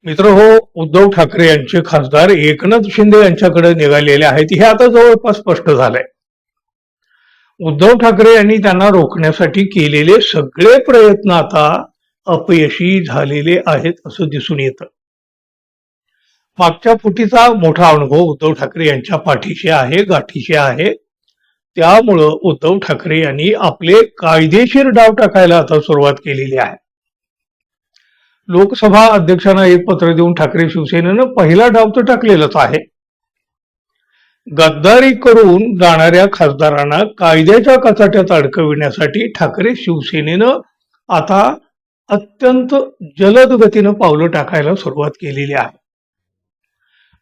मित्र हो, उद्धव ठाकरे यांचे खासदार एकनाथ शिंदे यांच्याकडे निघालेले आहेत हे आता जवळपास स्पष्ट झालंय. उद्धव ठाकरे यांनी त्यांना रोखण्यासाठी केलेले सगळे प्रयत्न आता अपयशी झालेले आहेत असं दिसून येतं. मागच्या फुटीचा मोठा अनुभव उद्धव ठाकरे यांच्या पाठीशी आहे, गाठीशी आहे. त्यामुळं उद्धव ठाकरे यांनी आपले कायदेशीर डाव टाकायला आता सुरुवात केलेली आहे. लोकसभा अध्यक्षांना एक पत्र देऊन ठाकरे शिवसेनेनं पहिला डाव तर टाकलेलाच आहे. गद्दारी करून जाणाऱ्या खासदारांना कायद्याच्या कचाट्यात अडकविण्यासाठी ठाकरे शिवसेनेनं आता अत्यंत जलद गतीनं पावलं टाकायला सुरुवात केलेली आहे.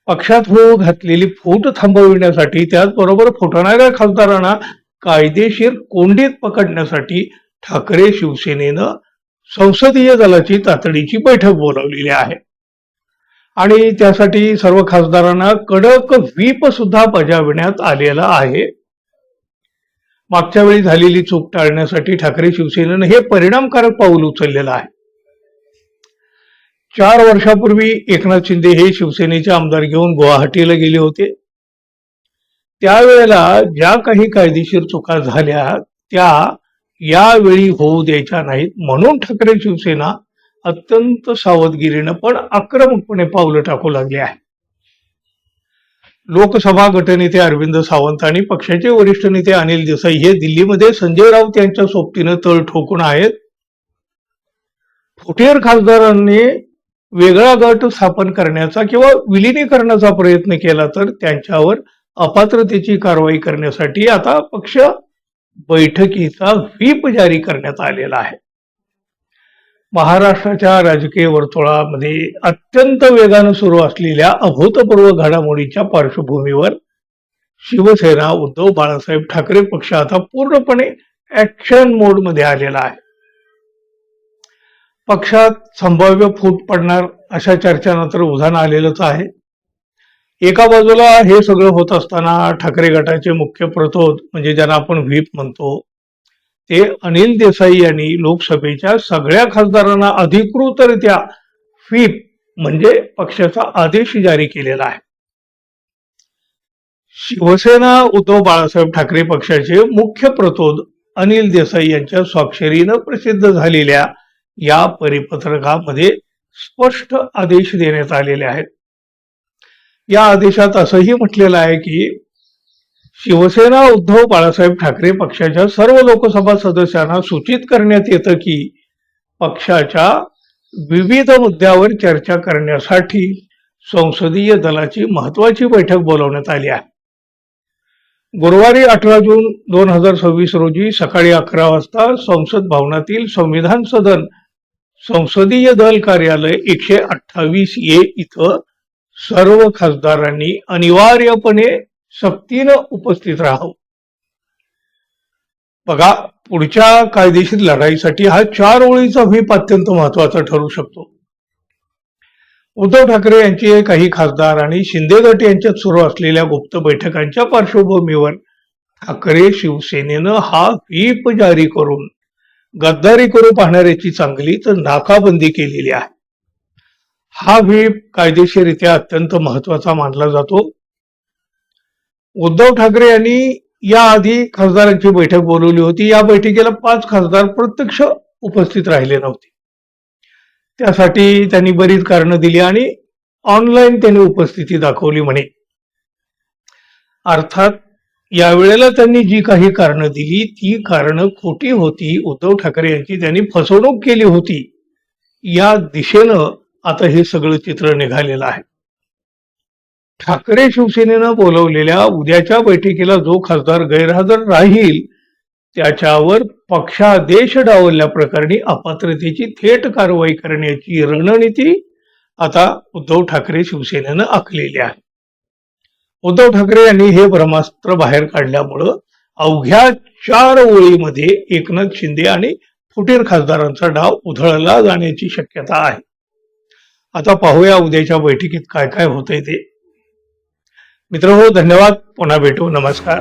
पक्षात होऊ घातलेली फूट थांबविण्यासाठी, त्याचबरोबर फुटणाऱ्या खासदारांना कायदेशीर कोंडीत पकडण्यासाठी ठाकरे शिवसेनेनं संसदीय दलाची तातडीची बैठक बोलावलेली आहे आणि त्यासाठी सर्व खासदारांना कडक व्हीप सुद्धा बजावण्यात आलेला आहे. मागच्या वेळी झालेली चूक टाळण्यासाठी ठाकरे शिवसेनेनं हे परिणामकारक पाऊल उचललेलं आहे. 4 वर्षापूर्वी एकनाथ शिंदे हे शिवसेनेचे आमदार घेऊन गुवाहाटीला गेले होते. त्यावेळेला ज्या काही कायदेशीर चुका झाल्या त्या यावेळी होऊ द्यायच्या नाहीत म्हणून ठाकरे शिवसेना अत्यंत सावधगिरीनं पण आक्रमकपणे पावलं टाकू लागले आहे. लोकसभा गटनेते अरविंद सावंत आणि पक्षाचे वरिष्ठ नेते अनिल देसाई हे दिल्लीमध्ये संजय राऊत यांच्या सोबतीनं तळ ठोकून आहेत. फुटेर खासदारांनी वेगळा गट स्थापन करण्याचा किंवा विलिनीकरणाचा प्रयत्न केला तर त्यांच्यावर अपात्रतेची कारवाई करण्यासाठी आता पक्ष बैठकीचा व्हीप जारी करण्यात आलेला आहे. महाराष्ट्राच्या राजकीय वर्तुळामध्ये अत्यंत वेगानं सुरू असलेल्या अभूतपूर्व घडामोडीच्या पार्श्वभूमीवर शिवसेना उद्धव बाळासाहेब ठाकरे पक्ष आता पूर्णपणे ऍक्शन मोडमध्ये आलेला आहे. पक्षात संभाव्य फूट पडणार अशा चर्चानंतर उधाण आलेलंच आहे. एका बाजूला हे सगळं होत असताना ठाकरे गटाचे मुख्य प्रतोद म्हणजे ज्यांना आपण व्हीप म्हणतो ते अनिल देसाई यांनी लोकसभेच्या सगळ्या खासदारांना अधिकृतरित्या व्हीप म्हणजे पक्षाचा आदेश जारी केलेला आहे. शिवसेना उद्धव बाळासाहेब ठाकरे पक्षाचे मुख्य प्रतोद अनिल देसाई यांच्या स्वाक्षरीनं प्रसिद्ध झालेल्या या परिपत्रकामध्ये स्पष्ट आदेश देण्यात आलेले आहेत. या आदेशात असंही म्हटलेलं आहे की शिवसेना उद्धव बाळासाहेब ठाकरे पक्षाच्या सर्व लोकसभा सदस्यांना सूचित करण्यात येतं की पक्षाच्या विविध मुद्द्यावर चर्चा करण्यासाठी संसदीय दलाची महत्वाची बैठक बोलावण्यात आली आहे. गुरुवारी 18 जून 2026 रोजी सकाळी 11 वाजता संसद भवनातील संविधान सदन संसदीय दल कार्यालय 128A इथं सर्व खासदारांनी अनिवार्यपणे सक्तीनं उपस्थित राहावं. बघा, पुढच्या कायदेशीर लढाईसाठी हा 4 ओळीचा व्हीप अत्यंत महत्वाचा ठरू शकतो. उद्धव ठाकरे यांचे काही खासदार आणि शिंदे गट यांच्यात सुरू असलेल्या गुप्त बैठकांच्या पार्श्वभूमीवर ठाकरे शिवसेनेनं हा व्हीप जारी करून गद्दारी करू पाहणाऱ्याची चांगलीच नाकाबंदी केलेली आहे. हा व्हीप कायदेशीररित्या अत्यंत महत्वाचा मानला जातो. उद्धव ठाकरे यांनी याआधी खासदारांची बैठक बोलवली होती. या बैठकीला 5 खासदार प्रत्यक्ष उपस्थित राहिले नव्हते. त्यासाठी त्यांनी बरीच कारणं दिली आणि ऑनलाईन त्यांनी उपस्थिती दाखवली म्हणे. अर्थात यावेळेला त्यांनी जी काही कारणं दिली ती कारणं खोटी होती. उद्धव ठाकरे यांची त्यांनी फसवणूक केली होती. या दिशेनं आता हे सगळं चित्र निघालेलं आहे. ठाकरे शिवसेनेनं बोलवलेल्या उद्याच्या बैठकीला जो खासदार गैरहजर राहील त्याच्यावर पक्षादेश डावलल्याप्रकरणी अपात्रतेची थेट कारवाई करण्याची रणनीती आता उद्धव ठाकरे शिवसेनेनं आखलेली आहे. उद्धव ठाकरे यांनी हे ब्रह्मास्त्र बाहेर काढल्यामुळं अवघ्या 4 ओळीमध्ये एकनाथ शिंदे आणि फुटीर खासदारांचा डाव उधळला जाण्याची शक्यता आहे. आता पाहूया उद्याच्या बैठकीत काय काय होतंय ते. मित्र हो, धन्यवाद. पुन्हा भेटू. नमस्कार.